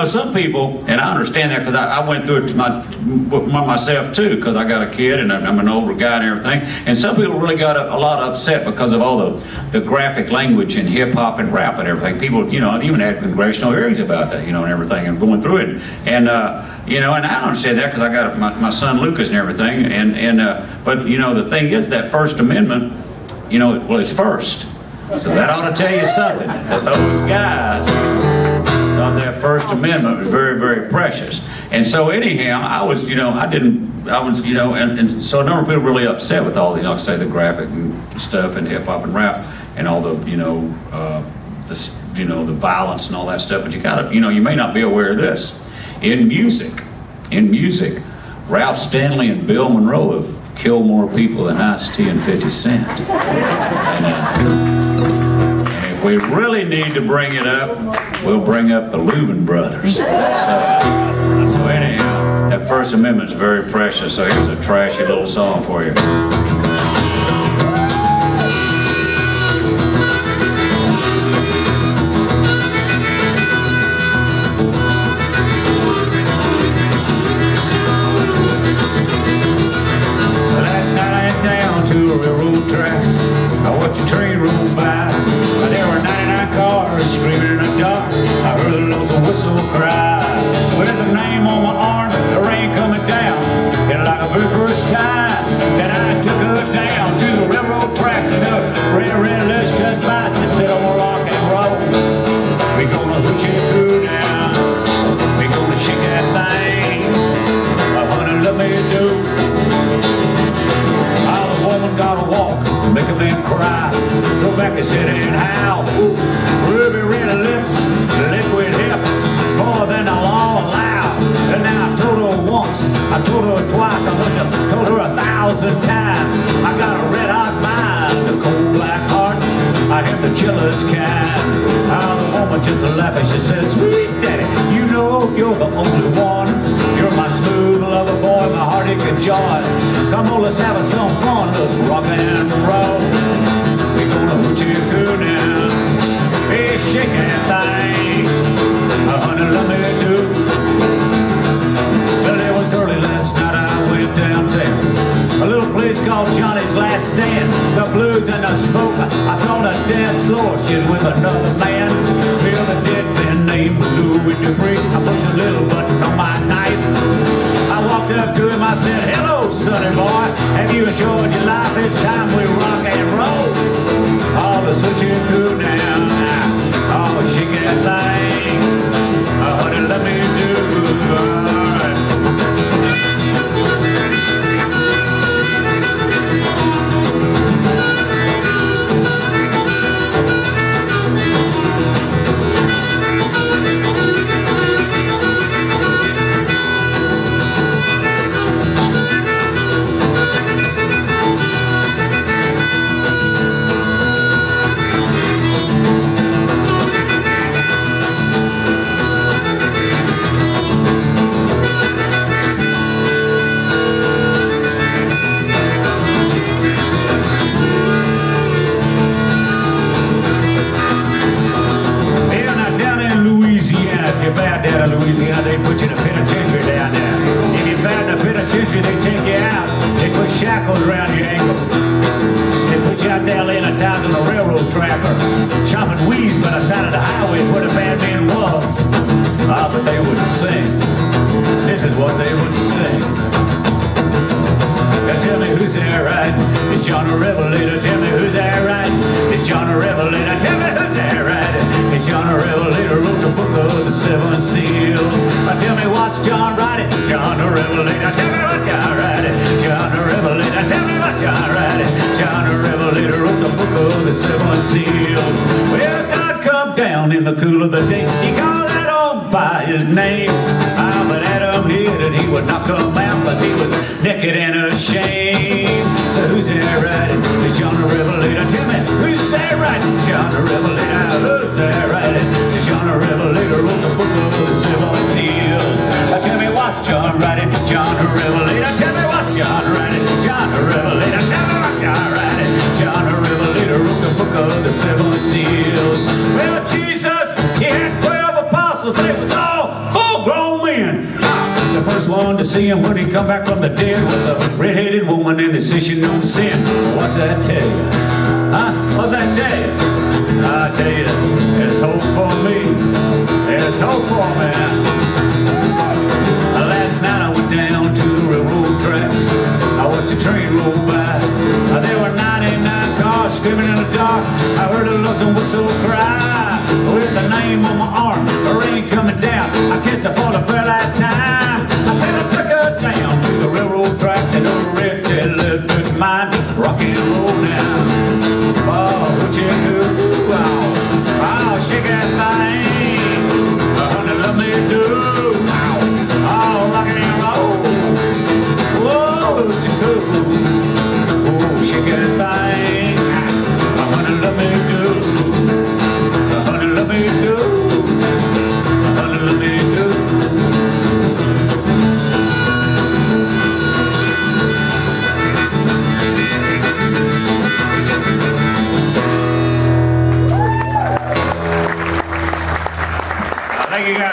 Some people, and I understand that because I went through it myself too, because I got a kid and I'm an older guy and everything. And some people really got a lot upset because of all the graphic language in hip hop and rap and everything. People, even had congressional hearings about that, and everything, and going through it. And I understand that because I got my son Lucas and everything. But the thing is that First Amendment, it's first. So that ought to tell you something. That those guys thought that First Amendment was very, very precious. And so anyhow, and so a number of people really upset with all the, the graphic and stuff and hip hop and rap and all the, the violence and all that stuff. But you gotta, you may not be aware of this. In music, Ralph Stanley and Bill Monroe have killed more people than Ice-T and 50 Cent. And if we really need to bring it up, we'll bring up the Louvin brothers. So anyhow, that First Amendment is very precious, so here's a trashy little song for you. Railroad tracks, I watched a train roll by. There were 99 cars screaming in the dark. I heard the lonesome whistle cry. With the name on my arm, the rain coming down, and like a very first time. Then I took her down to the railroad tracks, and the red list just by. She said, "I'm rock and roll. We gonna hook you through now. We gonna shake that thing. Honey, let me do." Woman gotta walk, make a man cry, go back his head and howl. Ruby red lips, liquid hips, more than the law allowed. And now I told her once, I told her twice, I must have told her 1,000 times. I got a red hot mind, a cold black heart, I am the jealous kind. The woman just laughing, she says, "Sweet daddy, you know you're the only one. You're my smooth lover boy, my heartache and joy. Come on, let's have some fun, let's rock and roll. We gonna put you good now. Hey, shake that thing. Honey, let me do." Well, it was early last night, I went downtown, a little place called Johnny's Last Stand. The blues and the smoke, I saw the dance floor, she's with another man. Feel the dead man named Louis Dupree. I pushed a little button on my knife. I walked up to him, I said, "Hello, sonny boy, have you enjoyed your life? It's time we rock and roll. Oh, let's switch you through now. Oh, shake that thing. Honey, let me do it." Louisiana, they put you in a penitentiary down there. If you're bad in a penitentiary, they take you out. They put shackles around your ankles. They put you out there laying a towns on a railroad track or chopping weeds by the side of the highways where the bad man was. But they would sing. This is what they would sing. Now tell me who's there riding? It's John the Revelator. Tell me who's there riding? It's John the Revelator. Tell me who's there riding? It's John the Revelator, wrote the book of the 7 seals. Tell me what's John writing? John the Revelator. Tell me what's John writing? John the Revelator. Tell me what's John writing? John the Revelator wrote the book of the 7 seals. Well, God come down in the cool of the day. He called that old by his name. But Adam hid and he would not come out because he was naked and ashamed. So who's there riding? It's John the Revelator. Tell me who's there riding? John the Revelator. Who's there riding? It's John the Revelator wrote the book of the 7 seals. Tell me what's John writing? John the Revelator. Tell me what's John writing? John the Revelator. Tell me what's John writing? John the Revelator wrote the book of the 7 seals. Well, see him when he come back from the dead was a red-headed woman, and they say she don't sin. What's that tell you? Huh? What's that tell you? I tell you, there's hope for me. There's hope for me. Last night I went down to the railroad tracks. I watched the train roll by. There were 99 cars screaming in the dark. I heard a lonesome whistle cry. With the name on my arm, the rain coming down. I kissed her for the very last time. I said I took her down to the railroad tracks and over red electric mine. Rock and roll now. Oh, what you do? Oh, shake that thing. Honey, let me do. Oh, rock and roll. Whoa, what you do? Oh, shake that thing. Honey, let me do. Honey, let me do. Honey, let me do. Thank you guys.